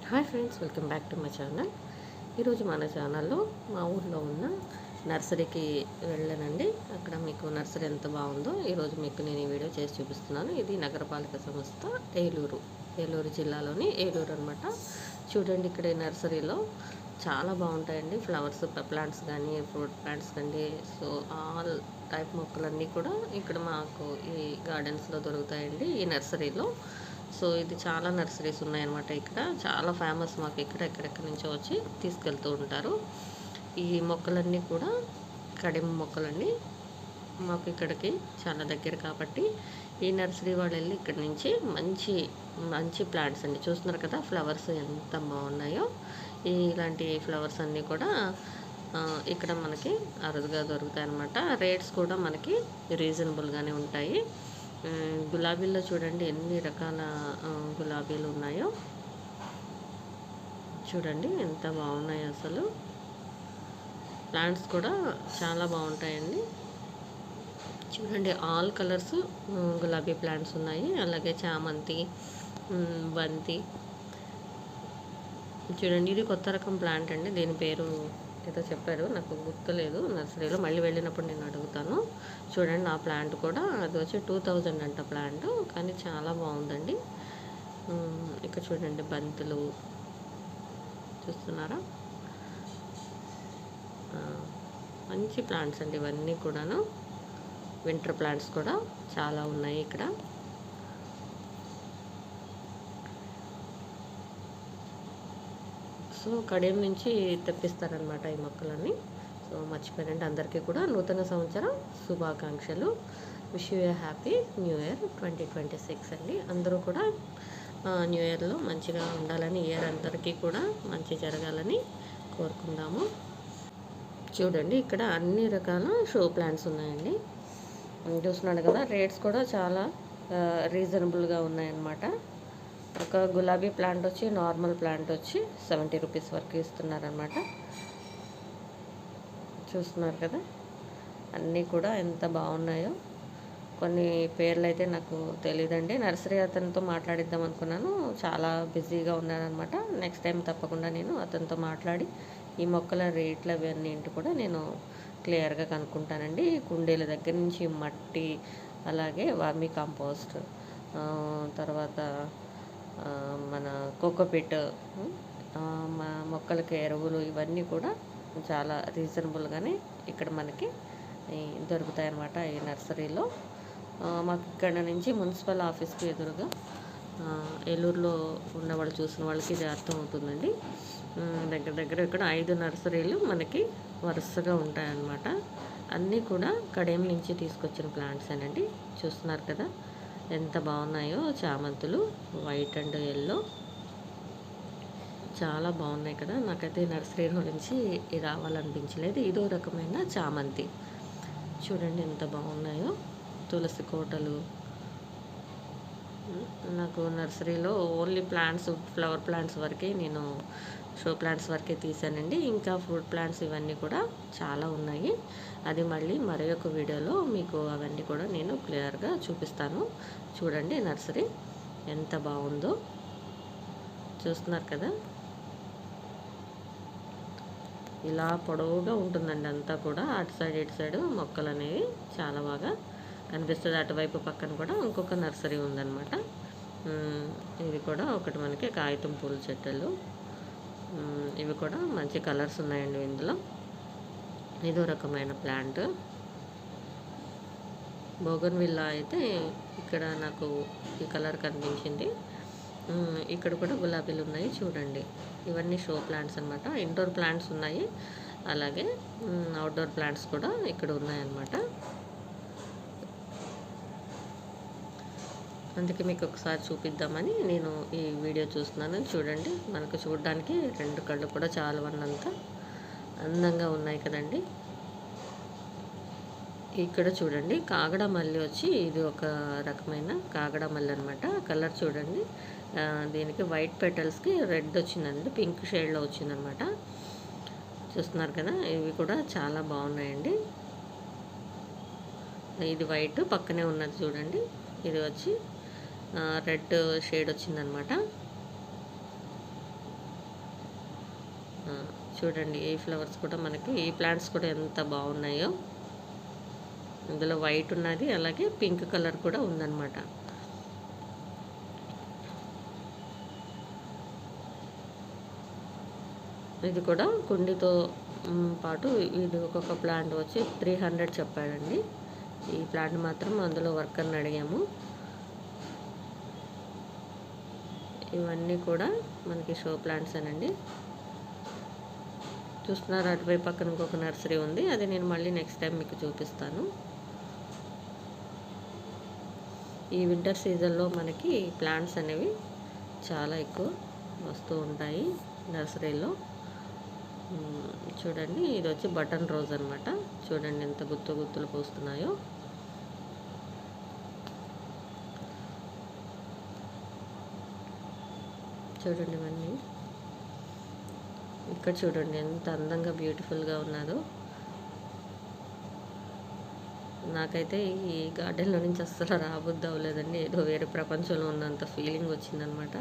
Hi friends, welcome back to my channel. ఈరోజు మన ఛానల్లో మా ఊర్లో ఉన్న నర్సరీకి వెళ్ళానండి. అక్కడ మీకు నర్సరీ ఎంత బాగుందో ఈరోజు మీకు నేను ఈ వీడియో చేసి చూపిస్తున్నాను. ఇది నగరపాలక సంస్థ ఏలూరు జిల్లాలోని ఏలూరు అనమాట. చూడండి, ఇక్కడ ఈ నర్సరీలో చాలా బాగుంటాయండి. ఫ్లవర్స్ ప్లాంట్స్ కానీ ఫ్రూట్ ప్లాంట్స్ కానీ, సో ఆల్ టైప్ మొక్కలన్నీ కూడా ఇక్కడ మాకు ఈ గార్డెన్స్లో దొరుకుతాయండి ఈ నర్సరీలో. సో ఇది చాలా నర్సరీస్ ఉన్నాయన్నమాట. ఇక్కడ చాలా ఫేమస్. మాకు ఇక్కడ ఎక్కడెక్కడి నుంచో వచ్చి తీసుకెళ్తూ ఉంటారు. ఈ మొక్కలన్నీ కూడా కడిమ మొక్కలన్నీ మాకు ఇక్కడికి చాలా దగ్గర కాబట్టి ఈ నర్సరీ వాళ్ళు వెళ్ళి ఇక్కడ నుంచి మంచి మంచి ప్లాంట్స్ అండి. చూస్తున్నారు కదా, ఫ్లవర్స్ ఎంత బాగున్నాయో. ఇలాంటి ఫ్లవర్స్ అన్నీ కూడా ఇక్కడ మనకి అరుదుగా దొరుకుతాయి అన్నమాట. రేట్స్ కూడా మనకి రీజనబుల్గానే ఉంటాయి. గులాబీల్లో చూడండి ఎన్ని రకాల గులాబీలు ఉన్నాయో. చూడండి ఎంత బాగున్నాయో అసలు. ప్లాంట్స్ కూడా చాలా బాగుంటాయండి. చూడండి, ఆల్ కలర్స్ గులాబీ ప్లాంట్స్ ఉన్నాయి. అలాగే చామంతి, బంతి. చూడండి, ఇది కొత్త రకం ప్లాంట్ అండి. దీని పేరు ఏదో చెప్పారు, నాకు గుర్తులేదు. నర్సరీలో మళ్ళీ వెళ్ళినప్పుడు నేను అడుగుతాను. చూడండి, ఆ ప్లాంట్ కూడా అది వచ్చి 2000 అంట ప్లాంట్, కానీ చాలా బాగుందండి. ఇక్కడ చూడండి, బంతులు చూస్తున్నారా, మంచి ప్లాంట్స్ అండి ఇవన్నీ కూడాను. వింటర్ ప్లాంట్స్ కూడా చాలా ఉన్నాయి ఇక్కడ. సో కడియం నుంచి తెప్పిస్తారనమాట ఈ మొక్కలన్నీ. సో మర్చిపోయానండి, అందరికీ కూడా నూతన సంవత్సరం శుభాకాంక్షలు. Wish you A happy new year 2026 అండి. అందరూ కూడా న్యూ ఇయర్లో మంచిగా ఉండాలని, ఇయర్ అందరికీ కూడా మంచి జరగాలని కోరుకుందాము. చూడండి, ఇక్కడ అన్ని రకాల షో ప్లాంట్స్ ఉన్నాయండి. చూస్తున్నాడు కదా, రేట్స్ కూడా చాలా రీజనబుల్గా ఉన్నాయన్నమాట. ఒక గులాబీ ప్లాంట్ వచ్చి, నార్మల్ ప్లాంట్ వచ్చి 70 రూపీస్ వరకు ఇస్తున్నారనమాట. చూస్తున్నారు కదా, అన్నీ కూడా ఎంత బాగున్నాయో. కొన్ని పేర్లు అయితే నాకు తెలియదండి. నర్సరీ అతనితో మాట్లాడిద్దాం అనుకున్నాను, చాలా బిజీగా ఉన్నానమాట. నెక్స్ట్ టైం తప్పకుండా నేను అతనితో మాట్లాడి ఈ మొక్కల రేట్లు అవన్నీ ఏంటి కూడా నేను క్లియర్గా కనుక్కుంటానండి. కుండీల దగ్గర నుంచి మట్టి, అలాగే వర్మీ కంపోస్ట్, తర్వాత మన కోకోపిట్, మా మొక్కలకి ఎరువులు, ఇవన్నీ కూడా చాలా రీజనబుల్గానే ఇక్కడ మనకి దొరుకుతాయి అన్నమాట ఈ నర్సరీలో. మాకు ఇక్కడ నుంచి మున్సిపల్ ఆఫీస్కి ఎదురుగా, ఏలూరులో ఉన్న వాళ్ళు చూసిన వాళ్ళకి ఇది అర్థం అవుతుందండి. దగ్గర దగ్గర ఇక్కడ 5 నర్సరీలు మనకి వరుసగా ఉంటాయన్నమాట. అన్నీ కూడా కడియం నుంచి తీసుకొచ్చిన ప్లాంట్స్ అనండి. చూస్తున్నారు కదా ఎంత బాగున్నాయో. చామంతులు వైట్ అండ్ ఎల్లో చాలా బాగున్నాయి కదా. నాకైతే నర్సరీలో నుంచి రావాలనిపించలేదు. ఇదో రకమైన చామంతి చూడండి ఎంత బాగున్నాయో. తులసి కోటలు. నాకు నర్సరీలో ఓన్లీ ప్లాంట్స్, ఫ్లవర్ ప్లాంట్స్ వరకే నేను షో ప్లాంట్స్ వరకే తీసానండి. ఇంకా ఫ్రూట్ ప్లాంట్స్ ఇవన్నీ కూడా చాలా ఉన్నాయి. అది మళ్ళీ మరొక వీడియోలో మీకు అవన్నీ కూడా నేను క్లియర్గా చూపిస్తాను. చూడండి నర్సరీ ఎంత బాగుందో. చూస్తున్నారు కదా, ఇలా పొడవుగా ఉంటుందండి అంతా కూడా. అటు సైడ్ ఇటు సైడ్ మొక్కలు అనేవి చాలా బాగా కనిపిస్తుంది. అటువైపు పక్కన కూడా ఇంకొక నర్సరీ ఉందన్నమాట. ఇది కూడా ఒకటి మనకి కాగితం పూల చెట్టులు. ఇవి కూడా మంచి కలర్స్ ఉన్నాయండి ఇందులో. ఇదో రకమైన ప్లాంట్ బోగన్విల్లా అయితే ఇక్కడ నాకు ఈ కలర్ కనిపించింది. ఇక్కడ కూడా గులాబీలు ఉన్నాయి చూడండి. ఇవన్నీ షో ప్లాంట్స్ అనమాట. ఇండోర్ ప్లాంట్స్ ఉన్నాయి, అలాగే అవుట్డోర్ ప్లాంట్స్ కూడా ఇక్కడ ఉన్నాయన్నమాట. అందుకే మీకు ఒకసారి చూపిద్దామని నేను ఈ వీడియో చూస్తున్నాను. చూడండి, మనకు చూడడానికి 2 కళ్ళు కూడా చాలా వన్నంత అందంగా ఉన్నాయి కదండి. ఇక్కడ చూడండి, కాగడ మల్లి వచ్చి, ఇది ఒక రకమైన కాగడ మల్లి అనమాట. కలర్ చూడండి, దీనికి వైట్ పెటల్స్కి రెడ్ వచ్చిందండి, పింక్ షేడ్లో వచ్చిందనమాట. చూస్తున్నారు కదా, ఇవి కూడా చాలా బాగున్నాయండి. ఇది వైట్, పక్కనే ఉన్నది చూడండి, ఇది వచ్చి రెడ్ షేడ్ వచ్చిందనమాట. ఆ, చూడండి ఈ ఫ్లవర్స్ కూడా మనకి ఈ ప్లాంట్స్ కూడా ఎంత బాగున్నాయో. ఇందులో వైట్ ఉన్నది, అలాగే పింక్ కలర్ కూడా ఉందన్నమాట. ఇది కూడా కుండీతో పాటు ఇది ఒక్కొక్క ప్లాంట్ వచ్చి 300 చెప్పాడండి. ఈ ప్లాంట్ మాత్రం అందులో వర్కర్ని అడిగాము. ఇవన్నీ కూడా మనకి షో ప్లాంట్స్ అనండి. చూస్తున్నారు, అటువైపు పక్కన ఇంకొక నర్సరీ ఉంది, అది నేను మళ్ళీ నెక్స్ట్ టైం మీకు చూపిస్తాను. ఈ వింటర్ సీజన్లో మనకి ప్లాంట్స్ అనేవి చాలా ఎక్కువ వస్తూ ఉంటాయి నర్సరీలో. చూడండి, ఇది వచ్చి బటన్ రోజ్ అనమాట. చూడండి ఎంత గుత్తులు పూస్తున్నాయో. చూడండి ఇవన్నీ. ఇక్కడ చూడండి ఎంత అందంగా బ్యూటిఫుల్గా ఉన్నదో. నాకైతే ఈ గార్డెన్లో నుంచి అస్సలు రాబుద్ది అవ్వలేదండి. ఏదో వేరే ప్రపంచంలో ఉన్నంత ఫీలింగ్ వచ్చిందనమాట.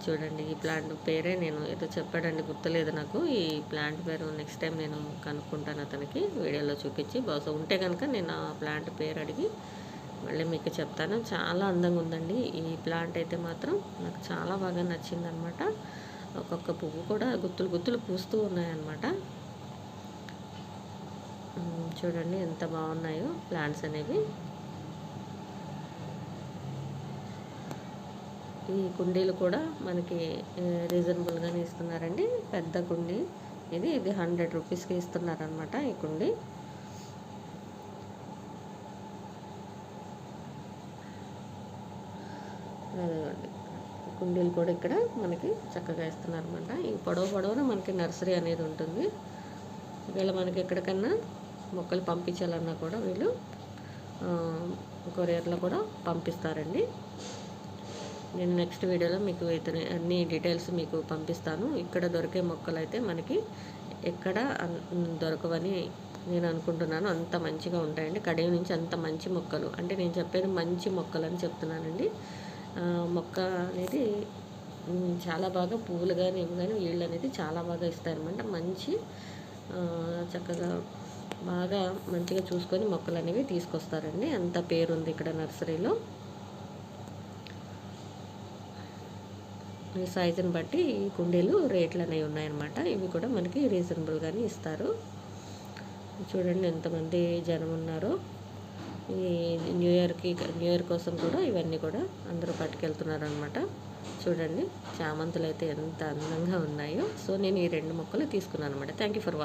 చూడండి, ఈ ప్లాంట్ పేరే నేను ఏదో చెప్పాడండి, గుర్తులేదు నాకు. ఈ ప్లాంట్ పేరు నెక్స్ట్ టైం నేను కనుక్కుంటాను, అతనికి వీడియోలో చూపించి. బహుశా ఉంటే కనుక నేను ఆ ప్లాంట్ పేరు అడిగి మళ్ళీ మీకు చెప్తాను. చాలా అందంగా ఉందండి ఈ ప్లాంట్ అయితే మాత్రం. నాకు చాలా బాగా నచ్చిందనమాట. ఒక్కొక్క పువ్వు కూడా గుత్తులు పూస్తూ ఉన్నాయన్నమాట. చూడండి ఎంత బాగున్నాయో ప్లాంట్స్ అనేవి. ఈ కుండీలు కూడా మనకి రీజనబుల్గానే ఇస్తున్నారండి. పెద్ద కుండీ ఇది 100 రూపీస్కి ఇస్తున్నారనమాట ఈ కుండీ. కుండీలు కూడా ఇక్కడ మనకి చక్కగా ఇస్తున్నారనమాట. ఈ పొడవున మనకి నర్సరీ అనేది ఉంటుంది. ఒకవేళ మనకి ఎక్కడికన్నా మొక్కలు పంపించాలన్నా కూడా వీళ్ళు కొరియర్లో కూడా పంపిస్తారండి. నేను నెక్స్ట్ వీడియోలో మీకు ఇతని అన్ని డీటెయిల్స్ మీకు పంపిస్తాను. ఇక్కడ దొరికే మొక్కలు అయితే మనకి ఎక్కడ దొరకవని నేను అనుకుంటున్నాను. అంత మంచిగా ఉంటాయండి. కడియం నుంచి అంత మంచి మొక్కలు, అంటే నేను చెప్పేది మంచి మొక్కలు అని చెప్తున్నానండి. మొక్క అనేది చాలా బాగా పువ్వులు కానీ ఇవి కానీ వీళ్ళు అనేది చాలా బాగా ఇస్తారనమాట. మంచి చక్కగా బాగా మంచిగా చూసుకొని మొక్కలు అనేవి తీసుకొస్తారండి. అంత పేరుంది ఇక్కడ నర్సరీలో. ఈ సైజుని బట్టి ఈ కుండీలు రేట్లు అనేవి ఉన్నాయన్నమాట. ఇవి కూడా మనకి రీజనబుల్గానే ఇస్తారు. చూడండి ఎంతమంది జనం ఉన్నారో. ఈ న్యూ ఇయర్ కోసం కూడా ఇవన్నీ కూడా అందరూ పట్టుకెళ్తున్నారనమాట. చూడండి చామంతులు అయితే ఎంత అందంగా ఉన్నాయో. సో నేను ఈ 2 మొక్కలు తీసుకున్నాను అనమాట. Thank you for watching.